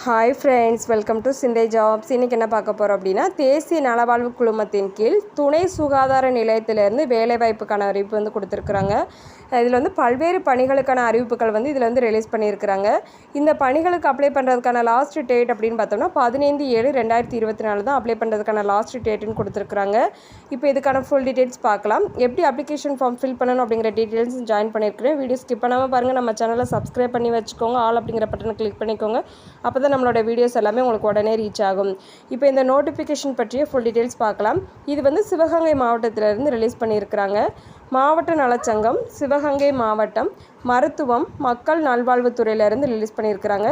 Hi friends, welcome to சிந்தை jobs. இன்றைக்கி என்ன பார்க்க போகிறோம் அப்படின்னா, தேசிய நலவாழ்வு குழுமத்தின் கீழ் துணை சுகாதார நிலையத்திலேருந்து வேலைவாய்ப்புக்கான அறிவிப்பு வந்து கொடுத்துருக்குறாங்க. இதில் வந்து பல்வேறு பணிகளுக்கான அறிவிப்புகள் வந்து இதில் வந்து ரிலீஸ் பண்ணியிருக்கிறாங்க. இந்த பணிகளுக்கு அப்ளை பண்ணுறதுக்கான லாஸ்ட் டேட் அப்படின்னு பார்த்தோம்னா 15/7/2024 தான் அப்ளை பண்ணுறதுக்கான லாஸ்ட் டேட்டுன்னு கொடுத்துருக்குறாங்க. இப்போ இதுக்கான ஃபுல் டீட்டெயில்ஸ் பார்க்கலாம். எப்படி அப்ளிகேஷன் ஃபார்ம் ஃபில் பண்ணணும் அப்படிங்கிற டீட்டெயில்ஸ் ஜாயின் பண்ணியிருக்கிறேன். வீடியோ ஸ்கிப் பண்ணாமல் பாருங்கள். நம்ம சேனலை சப்ஸ்கிரைப் பண்ணி வச்சுக்கோங்க. ஆல் அப்படிங்கிற பட்டனை கிளிக் பண்ணிக்கோங்க. அப்போ தான் நம்மளோட வீடியோஸ் எல்லாமே உங்களுக்கு உடனே ரீச் ஆகும். இப்போ இந்த நோட்டிஃபிகேஷன் பற்றிய ஃபுல் டீட்டெயில்ஸ் பார்க்கலாம். இது வந்து சிவகங்கை மாவட்டத்திலிருந்து ரிலீஸ் பண்ணியிருக்கிறாங்க. மாவட்ட நலச்சங்கம், சிவகங்கை மாவட்டம், மருத்துவம், மக்கள் நல்வாழ்வுத்துறையிலிருந்து ரிலீஸ் பண்ணியிருக்கிறாங்க.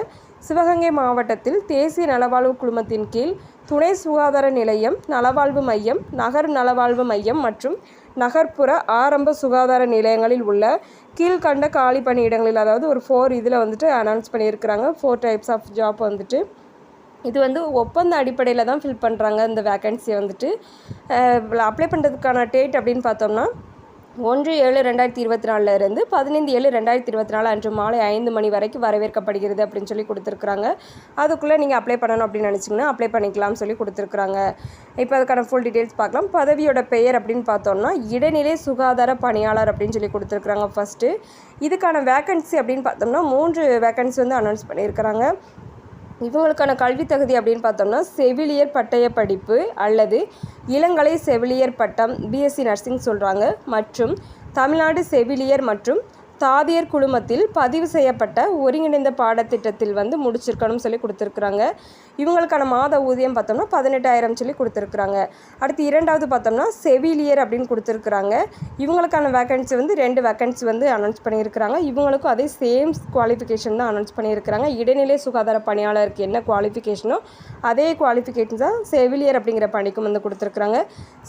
சிவகங்கை மாவட்டத்தில் தேசிய நலவாழ்வு குழுமத்தின் கீழ் துணை சுகாதார நிலையம், நலவாழ்வு மையம், நகர் நலவாழ்வு மையம் மற்றும் நகர்ப்புற ஆரம்ப சுகாதார நிலையங்களில் உள்ள கீழ்கண்ட காலி பணியிடங்களில், அதாவது ஒரு 4 இதில் வந்துட்டு அனௌன்ஸ் பண்ணியிருக்கிறாங்க. 4 டைப்ஸ் ஆஃப் ஜாப் வந்துட்டு இது வந்து ஒப்பந்த அடிப்படையில் தான் ஃபில் பண்ணுறாங்க. இந்த வேக்கன்சியை வந்துட்டு அப்ளை பண்ணுறதுக்கான டேட் அப்படின்னு பார்த்தோம்னா 1/7/2024 இருந்து 15/7/2024 அன்று மாலை 5 மணி வரைக்கும் வரவேற்கப்படுகிறது அப்படின்னு சொல்லி கொடுத்துருக்குறாங்க. அதுக்குள்ளே நீங்கள் அப்ளை பண்ணணும் அப்படின்னு நினச்சிங்கன்னா அப்ளை பண்ணிக்கலாம்னு சொல்லி கொடுத்துருக்குறாங்க. இப்போ அதுக்கான ஃபுல் டீட்டெயில்ஸ் பார்க்கலாம். பதவியோட பெயர் அப்படின்னு பார்த்தோம்னா இடைநிலை சுகாதார பணியாளர் அப்படின்னு சொல்லி கொடுத்துருக்குறாங்க. ஃபஸ்ட்டு இதுக்கான வேக்கன்சி அப்படின்னு பார்த்தோம்னா 3 வேக்கன்சி வந்து அனௌன்ஸ் பண்ணியிருக்கிறாங்க. இவங்களுக்கான கல்வி தகுதி அப்படின்னு பார்த்தோம்னா செவிலியர் பட்டய படிப்பு அல்லது இளங்கலை செவிலியர் பட்டம், பிஎஸ்சி நர்சிங் சொல்கிறாங்க, மற்றும் தமிழ்நாடு செவிலியர் மற்றும் தாதியர் குழுமத்தில் பதிவு செய்யப்பட்ட ஒருங்கிணைந்த பாடத்திட்டத்தில் வந்து முடிச்சிருக்கணும்னு சொல்லி கொடுத்துருக்குறாங்க. இவங்களுக்கான மாத ஊதியம் பார்த்தோம்னா 18,000 சொல்லி கொடுத்துருக்குறாங்க. அடுத்து இரண்டாவது பார்த்தோம்னா செவிலியர் அப்படின்னு கொடுத்துருக்குறாங்க. இவங்களுக்கான வேக்கன்சி வந்து 2 வேக்கன்சி வந்து அனௌன்ஸ் பண்ணியிருக்கிறாங்க. இவங்களுக்கும் அதே சேம் குவாலிஃபிகேஷன் தான் அனௌன்ஸ் பண்ணியிருக்கிறாங்க. இடைநிலை சுகாதார பணியாளருக்கு என்ன குவாலிஃபிகேஷனோ அதே குவாலிஃபிகேஷன் தான் செவிலியர் அப்படிங்கிற பணிக்கும் வந்து கொடுத்துருக்குறாங்க.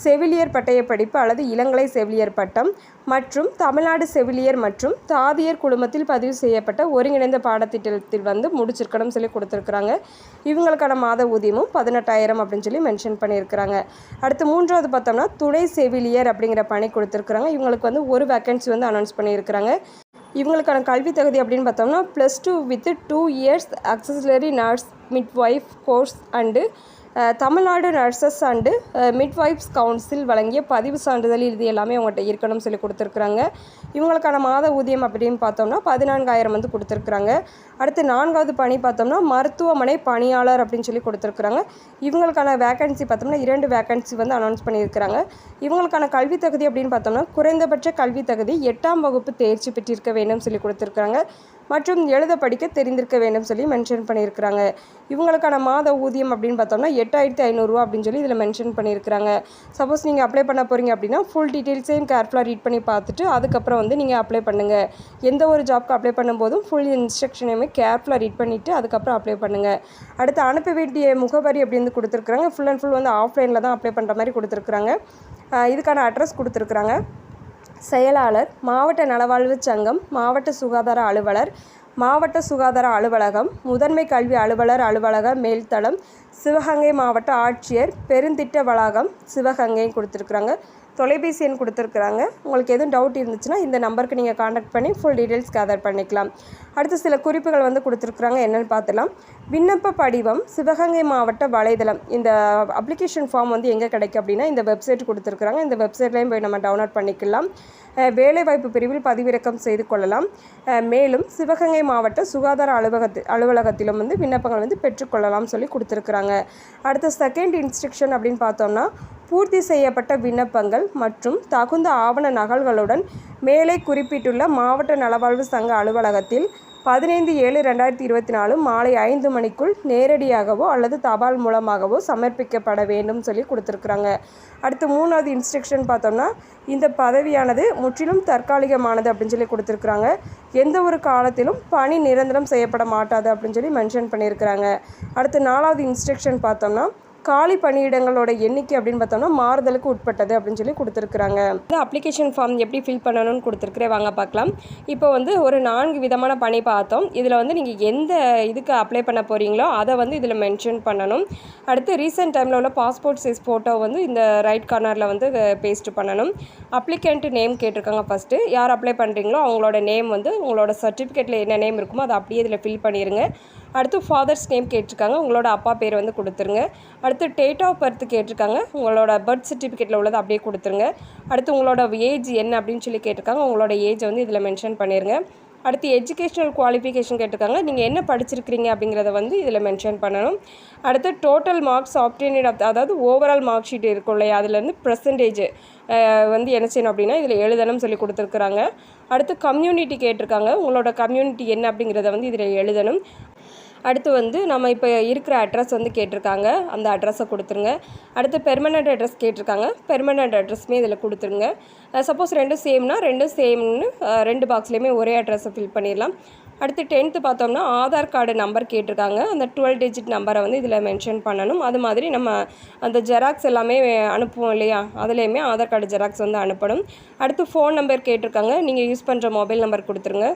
செவிலியர் பட்டய படிப்பு அல்லது இளங்கலை செவிலியர் பட்டம் மற்றும் தமிழ்நாடு செவிலியர் மற்றும் தாதியர் குழுமத்தில் பதிவு செய்யப்பட்ட ஒருங்கிணைந்த பாடத்திட்டத்தில் வந்து முடிச்சிருக்கணும்னு சொல்லி கொடுத்துருக்குறாங்க. இவங்களுக்கான மாத ஊதியமும் 18,000 அப்படின்னு சொல்லி மென்ஷன் பண்ணியிருக்கிறாங்க. அடுத்து மூன்றாவது பார்த்தோம்னா துணை செவிலியர் அப்படிங்கிற பணி கொடுத்துருக்குறாங்க. இவங்களுக்கு வந்து 1 வேக்கன்சி வந்து அனௌன்ஸ் பண்ணியிருக்கிறாங்க. இவங்களுக்கான கல்வி தகுதி அப்படின்னு பார்த்தோம்னா +2 with 2 years auxiliary nurse midwife course and Tamil Nadu nurses and midwives council வழங்கிய பதிவு சான்றிதழ் இது எல்லாமே அவங்கள்ட்ட இருக்கணும்னு சொல்லி கொடுத்துருக்குறாங்க. இவங்களுக்கான மாத ஊதியம் அப்படின்னு பார்த்தோம்னா 14,000 வந்து கொடுத்துருக்குறாங்க. அடுத்து 4வது பணி பார்த்தோம்னா மருத்துவமனை பணியாளர் அப்படின்னு சொல்லி கொடுத்துருக்குறாங்க. இவங்களுக்கான வேக்கன்சி பார்த்தோம்னா 2 வேக்கன்சி வந்து அனௌன்ஸ் பண்ணியிருக்கிறாங்க. இவங்களுக்கான கல்வி தகுதி அப்படின்னு பார்த்தோம்னா குறைந்தபட்ச கல்வி தகுதி 8ஆம் வகுப்பு தேர்ச்சி பெற்றிருக்க வேண்டும் சொல்லி கொடுத்துருக்குறாங்க மற்றும் எழுத படிக்க தெரிந்திருக்க வேண்டும் சொல்லி மென்ஷன் பண்ணியிருக்கிறாங்க. இவங்களுக்கான மாத ஊதியம் அப்படின்னு பார்த்தோம்னா 8,500 அப்படின்னு சொல்லி இதில் மென்ஷன் பண்ணியிருக்கிறாங்க. சப்போஸ் நீங்கள் அப்ளை பண்ண போகிறீங்க அப்படின்னா ஃபுல் டீட்டெயில்ஸையும் கேர்ஃபுல்லாக ரீட் பண்ணி பார்த்துட்டு அதுக்கப்புறம் வந்து நீங்கள் அப்ளை பண்ணுங்கள். எந்த ஒரு ஜாப்க்கு அப்ளை பண்ணும்போதும் ஃபுல் இன்ஸ்ட்ரக்ஷனையுமே கேர்ஃபுல்லாக ரீட் பண்ணிவிட்டு அதுக்கப்புறம் அப்ளை பண்ணுங்கள். அடுத்து அனுப்ப வேண்டிய முகவரி அப்படின்னு கொடுத்துருக்குறாங்க. ஃபுல் அண்ட் ஃபுல் வந்து ஆஃப்லைனில் தான் அப்ளை பண்ணுற மாதிரி கொடுத்துருக்குறாங்க. இதுக்கான அட்ரஸ் கொடுத்துருக்குறாங்க. செயலாளர், மாவட்ட நலவாழ்வு சங்கம், மாவட்ட சுகாதார அலுவலர், மாவட்ட சுகாதார அலுவலகம், முதன்மை கல்வி அலுவலர் அலுவலக மேல்தளம், சிவகங்கை மாவட்ட ஆட்சியர் பெருந்திட்ட வளாகம், சிவகங்கை கொடுத்துருக்குறாங்க. தொலைபேசி எண் கொடுத்துருக்குறாங்க. உங்களுக்கு எதுவும் டவுட் இருந்துச்சுன்னா இந்த நம்பருக்கு நீங்கள் காண்டாக்ட் பண்ணி ஃபுல் டீட்டெயில்ஸ் கேதர் பண்ணிக்கலாம். அடுத்து சில குறிப்புகள் வந்து கொடுத்துருக்குறாங்க. என்னென்னு பார்த்துலாம். விண்ணப்ப படிவம் சிவகங்கை மாவட்ட வலைதளம். இந்த அப்ளிகேஷன் ஃபார்ம் வந்து எங்கே கிடைக்கும் அப்படின்னா இந்த வெப்சைட் கொடுத்துருக்குறாங்க. இந்த வெப்சைட்லேயும் போய் நம்ம டவுன்லோட் பண்ணிக்கலாம். வேலைவாய்ப்பு பிரிவில் பதிவிறக்கம் செய்து கொள்ளலாம். மேலும் சிவகங்கை மாவட்ட சுகாதார அலுவலகத்திலும் வந்து விண்ணப்பங்கள் வந்து பெற்றுக்கொள்ளலாம் சொல்லி கொடுத்துருக்குறாங்க. அடுத்த செகண்ட் இன்ஸ்ட்ரக்ஷன் அப்படின்னு பார்த்தோம்னா பூர்த்தி செய்யப்பட்ட விண்ணப்பங்கள் மற்றும் தகுந்த ஆவண நகல்களுடன் மேலே குறிப்பிட்டுள்ள மாவட்ட நலவாழ்வு சங்க அலுவலகத்தில் 15/7/2024 மாலை 5 மணிக்குள் நேரடியாகவோ அல்லது தபால் மூலமாகவோ சமர்ப்பிக்கப்பட வேண்டும் சொல்லி கொடுத்துருக்குறாங்க. அடுத்து 3வது இன்ஸ்ட்ரக்ஷன் பார்த்தோம்னா இந்த பதவியானது முற்றிலும் தற்காலிகமானது அப்படின்னு சொல்லி கொடுத்துருக்குறாங்க. எந்த ஒரு காலத்திலும் பணி நிரந்தரம் செய்யப்பட மாட்டாது அப்படின்னு சொல்லி மென்ஷன் பண்ணியிருக்கிறாங்க. அடுத்து 4வது இன்ஸ்ட்ரக்ஷன் பார்த்தோம்னா காலி பணியிடங்களோட எண்ணிக்கை அப்படின்னு பார்த்தோம்னா மாறுதலுக்கு உட்பட்டது அப்படின்னு சொல்லி கொடுத்துருக்குறாங்க. இந்த அப்ளிகேஷன் ஃபார்ம் எப்படி ஃபில் பண்ணணும்னு கொடுத்துருக்குறேன், வாங்க பார்க்கலாம். இப்போ வந்து ஒரு 4 விதமான பணி பார்த்தோம். இதில் வந்து நீங்கள் எந்த இதுக்கு அப்ளை பண்ண போகிறீங்களோ அதை வந்து இதில் மென்ஷன் பண்ணணும். அடுத்து ரீசெண்ட் டைமில் உள்ள பாஸ்போர்ட் சைஸ் ஃபோட்டோ வந்து இந்த ரைட் கார்னரில் வந்து பேஸ்ட் பண்ணணும். அப்ளிகண்ட் நேம் கேட்டிருக்காங்க. ஃபஸ்ட்டு யார் அப்ளை பண்ணுறீங்களோ அவங்களோட நேம் வந்து உங்களோட சர்டிஃபிகேட்டில் என்ன நேம் இருக்குமோ அதை அப்படியே இதில் ஃபில் பண்ணிடுங்க. அடுத்து ஃபாதர்ஸ் நேம் கேட்டிருக்காங்க, உங்களோட அப்பா பேர் வந்து கொடுத்துருங்க. அடுத்து டேட் ஆஃப் பர்த் கேட்டிருக்காங்க, உங்களோட பர்த் சர்டிஃபிகேட்டில் உள்ளது அப்படியே கொடுத்துருங்க. அடுத்து உங்களோட ஏஜ் என்ன அப்படின்னு சொல்லி கேட்டிருக்காங்க, உங்களோட ஏஜை வந்து இதில் மென்ஷன் பண்ணிடுங்க. அடுத்து எஜுகேஷ்னல் குவாலிஃபிகேஷன் கேட்டிருக்காங்க, நீங்கள் என்ன படிச்சிருக்கிறீங்க அப்படிங்கிறத வந்து இதில் மென்ஷன் பண்ணணும். அடுத்து டோட்டல் மார்க்ஸ் ஆப்டெயின்ட் அதாவது ஓவரால் மார்க் ஷீட் இருக்கும் இல்லையா, அதுலேருந்து பெர்சன்டேஜ் வந்து என்ன செய்யணும் அப்படின்னா இதில் எழுதணும்னு சொல்லி கொடுத்துருக்குறாங்க. அடுத்து கம்யூனிட்டி கேட்டிருக்காங்க, உங்களோட கம்யூனிட்டி என்ன அப்படிங்கிறத வந்து இதில் எழுதணும். அடுத்து வந்து நம்ம இப்போ இருக்கிற அட்ரஸ் வந்து கேட்டிருக்காங்க, அந்த அட்ரஸை கொடுத்துருங்க. அடுத்து பெர்மனண்ட் அட்ரஸ் கேட்டிருக்காங்க, பெர்மனண்ட் அட்ரஸுமே இதில் கொடுத்துருங்க. சப்போஸ் ரெண்டும் சேம்னா ரெண்டும் சேம்னு 2 பாக்ஸ்லேயுமே ஒரே அட்ரஸை ஃபில் பண்ணிடலாம். அடுத்து 10th பார்த்தோம்னா ஆதார் கார்டு நம்பர் கேட்டிருக்காங்க, அந்த 12 டிஜிட் நம்பரை வந்து இதில் மென்ஷன் பண்ணணும். அது மாதிரி நம்ம அந்த ஜெராக்ஸ் எல்லாமே அனுப்புவோம் இல்லையா, அதுலேயுமே ஆதார் கார்டு ஜெராக்ஸ் வந்து அனுப்பணும். அடுத்து ஃபோன் நம்பர் கேட்டிருக்காங்க, நீங்கள் யூஸ் பண்ணுற மொபைல் நம்பர் கொடுத்துருங்க.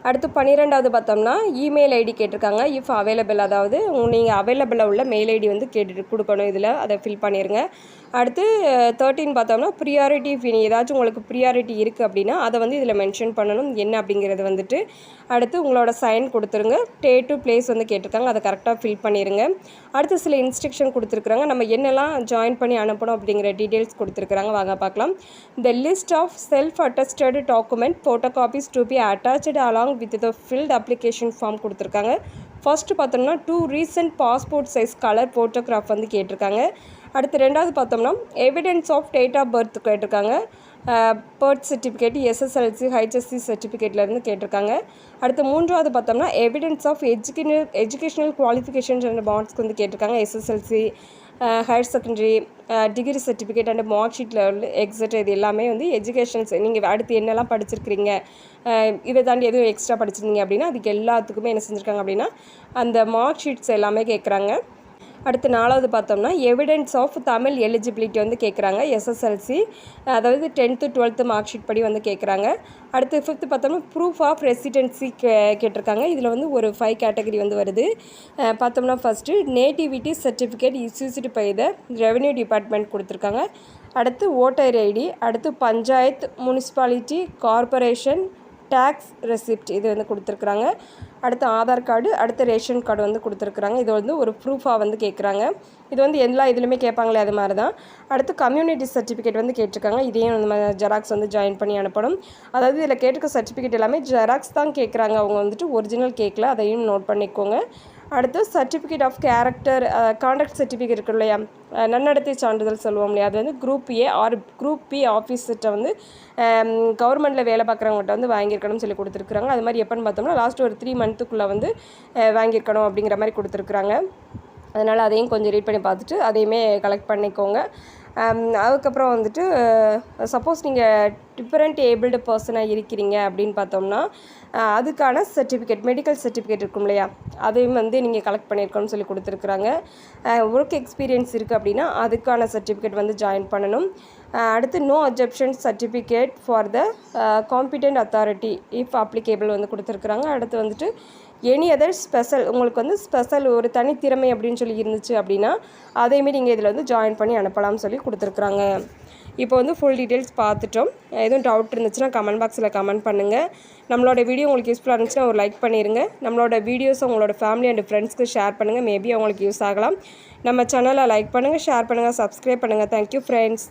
அடுத்து 12வது பார்த்தோம்னா இமெயில் ஐடி கேட்டிருக்காங்க, இஃப் அவைலபிள், அதாவது நீங்கள் அவைலபிளாக உள்ள மெயில் ஐடி வந்து கொடுக்கணும், இதில் அதை ஃபில் பண்ணிடுங்க. அடுத்து 13 பார்த்தோம்னா ப்ரியாரிட்டி, ஏதாச்சும் உங்களுக்கு ப்ரியாரிட்டி இருக்குது அப்படின்னா அதை வந்து இதில் மென்ஷன் பண்ணணும் என்ன அப்படிங்கிறது வந்துட்டு. அடுத்து உங்களோட சைன் கொடுத்துருங்க. டேட்டு பிளேஸ் வந்து கேட்டிருக்காங்க, அதை கரெக்டாக ஃபில் பண்ணிடுங்க. அடுத்து சில இன்ஸ்ட்ரக்ஷன் கொடுத்துருக்குறாங்க, நம்ம என்னெல்லாம் ஜாயின் பண்ணி அனுப்பணும் அப்படிங்கிற டீட்டெயில்ஸ் கொடுத்துருக்குறாங்க, வாங்க பார்க்கலாம். The list of self-attested document photocopies to be attached along with the filled application form கொடுத்துருக்காங்க. ஃபர்ஸ்ட் பார்த்தோம்னா 2 recent passport size colour photograph வந்து கேட்டிருக்காங்க. அடுத்து 2வது பார்த்தோம்னா evidence of date of birth கேட்டிருக்காங்க, பர்த் சர்டிஃபிகேட், எஸ்எஸ்எல்சி, ஹெச்எஸ்சி சர்டிஃபிகேட்லேருந்து கேட்டிருக்காங்க. அடுத்து 3வது பார்த்தோம்னா எவிடன்ஸ் ஆஃப் எஜுகேஷனல் குவாலிஃபிகேஷன்ஸ் அண்ட் மார்க்ஸ்க்கு வந்து கேட்டிருக்காங்க, எஸ்எஸ்எல்சி, higher secondary, degree certificate and mark ஷீட்டில் உள்ள எக்ஸெட்ரா, இது எல்லாமே வந்து எஜுகேஷன்ஸ் நீங்கள் அடுத்து என்னெல்லாம் படிச்சிருக்கிறீங்க, இதை தாண்டி எதுவும் எக்ஸ்ட்ரா படிச்சிருந்தீங்க அப்படின்னா அதுக்கு எல்லாத்துக்குமே என்ன செஞ்சுருக்காங்க அப்படின்னா அந்த மார்க் ஷீட்ஸ் எல்லாமே கேட்குறாங்க. அடுத்து 4வது பார்த்தோம்னா எவிடன்ஸ் ஆஃப் தமிழ் எலிஜிபிலிட்டி வந்து கேட்குறாங்க, எஸ்எஸ்எல்சி, அதாவது 10th 12th மார்க் ஷீட் படி வந்து கேட்குறாங்க. அடுத்து 5th பார்த்தோம்னா ப்ரூஃப் ஆஃப் ரெசிடென்சி கேட்டிருக்காங்க, இதில் வந்து ஒரு 5 கேட்டகரி வந்து வருது. பார்த்தோம்னா first nativity certificate issued by the revenue department கொடுத்துருக்காங்க. அடுத்து ஓட்டர் ஐடி, அடுத்து panchayat, municipality, corporation, tax receipt இது வந்து கொடுத்துருக்குறாங்க. அடுத்து ஆதார் கார்டு, அடுத்து ரேஷன் கார்டு வந்து கொடுத்துருக்குறாங்க. இது வந்து ஒரு ப்ரூஃபாக வந்து கேட்குறாங்க, இது வந்து எல்லா இதுலையுமே கேட்பாங்களே அது மாதிரி தான். அடுத்து கம்யூனிட்டி சர்டிஃபிகேட் வந்து கேட்டிருக்காங்க, இதையும் நம்ம ஜெராக்ஸ் வந்து ஜாயின் பண்ணி அனுப்பணும். அதாவது இதில் கேட்டிருக்க சர்டிஃபிகேட் எல்லாமே ஜெராக்ஸ் தான் கேட்குறாங்க, அவங்க வந்துட்டு ஒரிஜினல் கேட்கல, அதையும் நோட் பண்ணிக்கோங்க. அடுத்து certificate of character, conduct certificate இருக்கு இல்லையா, நன்னடத்தை சான்றிதழ் சொல்லுவோம் இல்லையா, அது வந்து group A or group B ஆஃபீஸர்கிட்ட வந்து கவர்மெண்ட்டில் வேலை பார்க்குறவங்கள்ட்ட வந்து வாங்கியிருக்கணும்னு சொல்லி கொடுத்துருக்குறாங்க. அது மாதிரி எப்போன்னு பார்த்தோம்னா லாஸ்ட் ஒரு 3 மந்த்துக்குள்ளே வந்து வாங்கியிருக்கணும் அப்படிங்கிற மாதிரி கொடுத்துருக்குறாங்க. அதனால் அதையும் கொஞ்சம் ரீட் பண்ணி பார்த்துட்டு அதையுமே கலெக்ட் பண்ணிக்கோங்க. அதுக்கப்புறம் வந்துட்டு சப்போஸ் நீங்கள் டிஃபரெண்ட் ஏபிள்டு பர்சனாக இருக்கிறீங்க அப்படின்னு பார்த்தோம்னா அதுக்கான சர்டிஃபிகேட், மெடிக்கல் சர்டிஃபிகேட் இருக்கும் இல்லையா, அதையும் வந்து நீங்கள் கலெக்ட் பண்ணியிருக்கணும்னு சொல்லி கொடுத்துருக்குறாங்க. ஒர்க் எக்ஸ்பீரியன்ஸ் இருக்குது அப்படின்னா அதுக்கான சர்டிஃபிகேட் வந்து ஜாயின் பண்ணணும். அடுத்து no objection certificate for the competent authority if applicable வந்து கொடுத்துருக்குறாங்க. அடுத்து வந்துட்டு எனி அதர் ஸ்பெஷல், உங்களுக்கு வந்து ஸ்பெஷல் ஒரு தனித்திறமை அப்படின்னு சொல்லி இருந்துச்சு அப்படின்னா அதையுமே நீங்கள் இதில் வந்து ஜாயின் பண்ணி அனுப்பலாம்னு சொல்லி கொடுத்துருக்குறாங்க. இப்போ வந்து ஃபுல் டீட்டெயில்ஸ் பார்த்துட்டோம். எதுவும் டவுட் இருந்துச்சுன்னா கமெண்ட் பாக்ஸில் கமெண்ட் பண்ணுங்கள். நம்மளோட வீடியோ உங்களுக்கு யூஸ்ஃபுல்லாக இருந்துச்சுன்னா ஒரு லைக் பண்ணிடுங்க. நம்மளோட வீடியோஸை உங்களோட ஃபேமிலி அண்ட் ஃப்ரெண்ட்ஸ்க்கு ஷேர் பண்ணுங்கள், மேபி அவங்களுக்கு யூஸ் ஆகலாம். நம்ம சேனலை லைக் பண்ணுங்கள், ஷேர் பண்ணுங்கள், சப்ஸ்கிரைப் பண்ணுங்கள். Thank you friends.